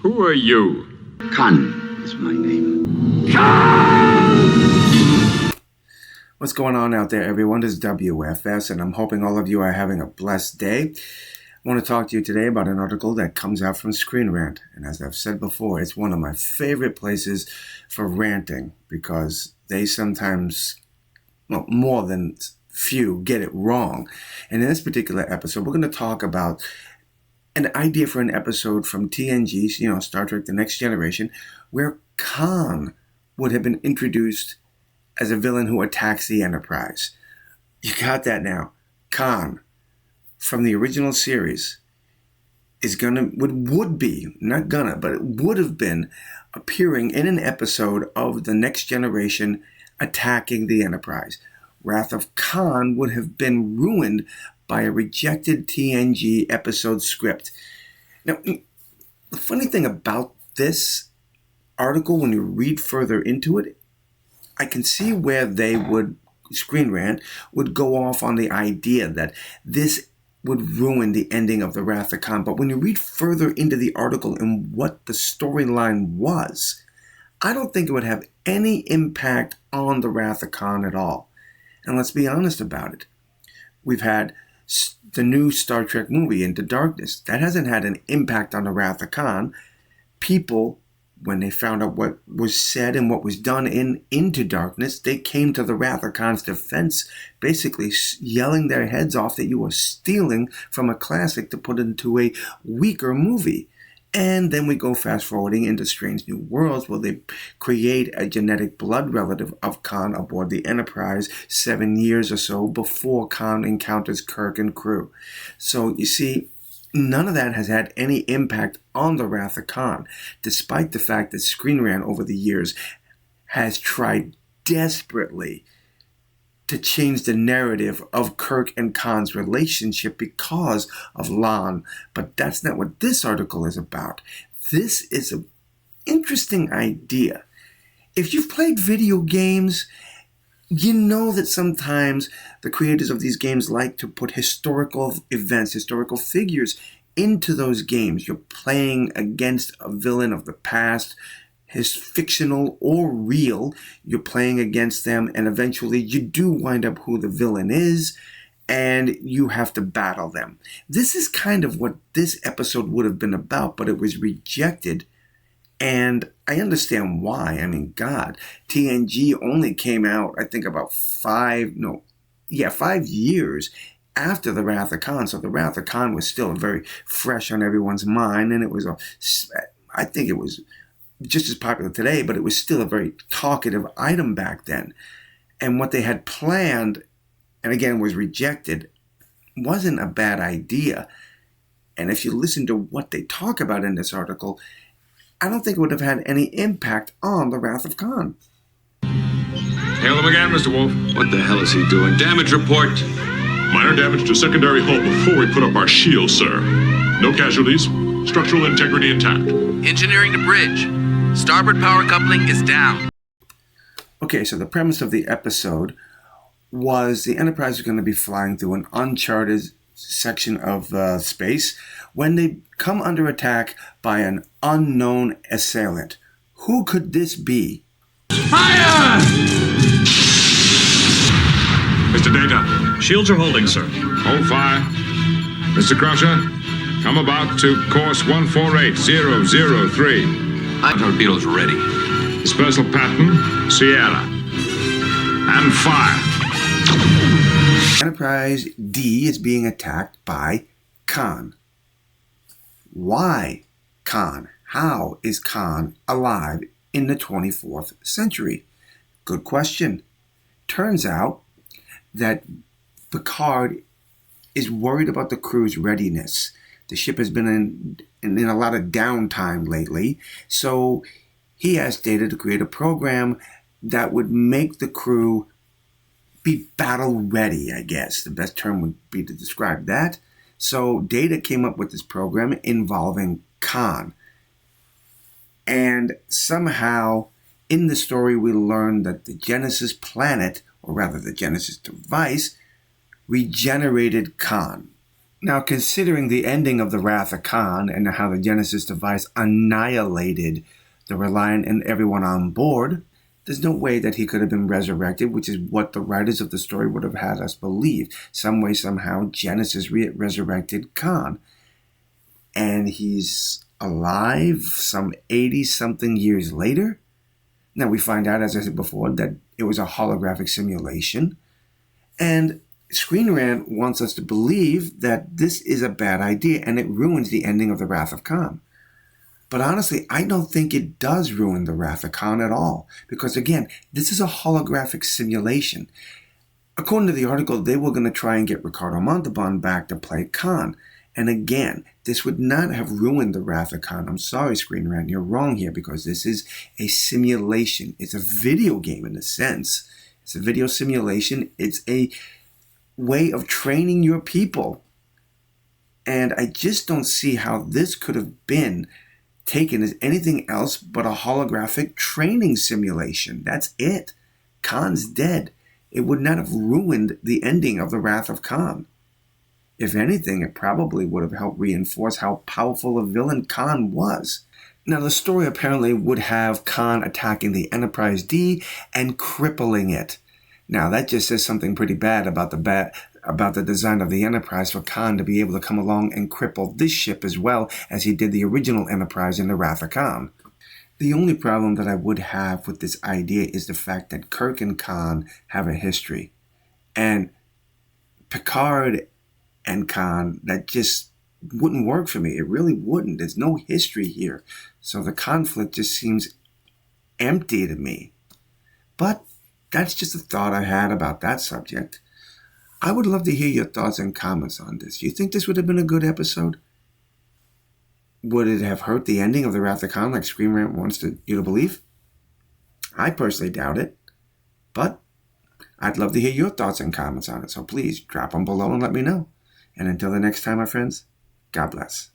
Who are you? Khan is my name. What's going on out there, everyone? This is W.F.S, and I'm hoping all of you are having a blessed day. I want to talk to you today about an article that comes out from Screen Rant. And as I've said before, it's one of my favorite places for ranting because they sometimes, well, more than few, get it wrong. And in this particular episode, we're going to talk about an idea for an episode from TNG, Star Trek The Next Generation, where Khan would have been introduced as a villain who attacks the Enterprise. You got that now. Khan, from the original series, would be, not gonna, but it would have been appearing in an episode of The Next Generation attacking the Enterprise. Wrath of Khan would have been ruined by a rejected TNG episode script. Now, the funny thing about this article, when you read further into it, I can see where Screen Rant would go off on the idea that this would ruin the ending of the Wrath of Khan. But when you read further into the article and what the storyline was, I don't think it would have any impact on the Wrath of Khan at all. And let's be honest about it. We've had the new Star Trek movie, Into Darkness. That hasn't had an impact on the Wrath of Khan. People, when they found out what was said and what was done in Into Darkness, they came to the Wrath of Khan's defense, basically yelling their heads off that you were stealing from a classic to put into a weaker movie. And then we go fast forwarding into Strange New Worlds, where they create a genetic blood relative of Khan aboard the Enterprise 7 years or so before Khan encounters Kirk and crew. So you see, none of that has had any impact on the Wrath of Khan, despite the fact that Screen Rant over the years has tried desperately to change the narrative of Kirk and Khan's relationship because of Lon. But that's not what this article is about. This is an interesting idea. If you've played video games, you know that sometimes the creators of these games like to put historical events, historical figures into those games. You're playing against a villain of the past, his fictional or real. You're playing against them, and eventually you do wind up who the villain is, and you have to battle them. This is kind of what this episode would have been about, but it was rejected. And I understand why. I mean, God, TNG only came out, I think, about 5 years after the Wrath of Khan. So the Wrath of Khan was still very fresh on everyone's mind, and it was I think it was just as popular today, but it was still a very talkative item back then. And what they had planned, and again was rejected, wasn't a bad idea. And if you listen to what they talk about in this article, I don't think it would have had any impact on the Wrath of Khan. Hail him again, Mr. Wolf. What the hell is he doing? Damage report. Minor damage to secondary hull before we put up our shield, sir. No casualties. Structural integrity intact. Engineering to bridge. Starboard power coupling is down. Okay, so the premise of the episode was the Enterprise was going to be flying through an uncharted section of space when they come under attack by an unknown assailant. Who could this be? Fire! Mr. Data. Shields are holding, sir. Hold fire. Mr. Crusher, come about to course 148003. Our torpedoes ready. Dispersal pattern, Sierra. And fire. Enterprise D is being attacked by Khan. Why Khan? How is Khan alive in the 24th century? Good question. Turns out that Picard is worried about the crew's readiness. The ship has been in a lot of downtime lately, so he asked Data to create a program that would make the crew be battle ready, I guess. The best term would be to describe that. So Data came up with this program involving Khan. And somehow in the story we learned that the Genesis planet, or rather the Genesis device, regenerated Khan. Now, considering the ending of the Wrath of Khan and how the Genesis device annihilated the Reliant and everyone on board, there's no way that he could have been resurrected, which is what the writers of the story would have had us believe. Some way, somehow, Genesis resurrected Khan. And he's alive some 80-something years later. Now, we find out, as I said before, that it was a holographic simulation. And Screen Rant wants us to believe that this is a bad idea and it ruins the ending of the Wrath of Khan. But honestly, I don't think it does ruin the Wrath of Khan at all. Because again, this is a holographic simulation. According to the article, they were going to try and get Ricardo Montalban back to play Khan. And again, this would not have ruined the Wrath of Khan. I'm sorry, Screen Rant, you're wrong here because this is a simulation. It's a video game in a sense. It's a video simulation. It's a way of training your people. And I just don't see how this could have been taken as anything else but a holographic training simulation. That's it. Khan's dead. It would not have ruined the ending of the Wrath of Khan. If anything, it probably would have helped reinforce how powerful a villain Khan was. Now, the story apparently would have Khan attacking the Enterprise D and crippling it. Now, that just says something pretty bad about the design of the Enterprise for Khan to be able to come along and cripple this ship as well as he did the original Enterprise in the Wrath of Khan. The only problem that I would have with this idea is the fact that Kirk and Khan have a history. And Picard and Khan, that just wouldn't work for me. It really wouldn't. There's no history here. So the conflict just seems empty to me. But that's just a thought I had about that subject. I would love to hear your thoughts and comments on this. Do you think this would have been a good episode? Would it have hurt the ending of the Wrath of Khan like Screen Rant wants you to believe? I personally doubt it. But I'd love to hear your thoughts and comments on it. So please drop them below and let me know. And until the next time, my friends, God bless.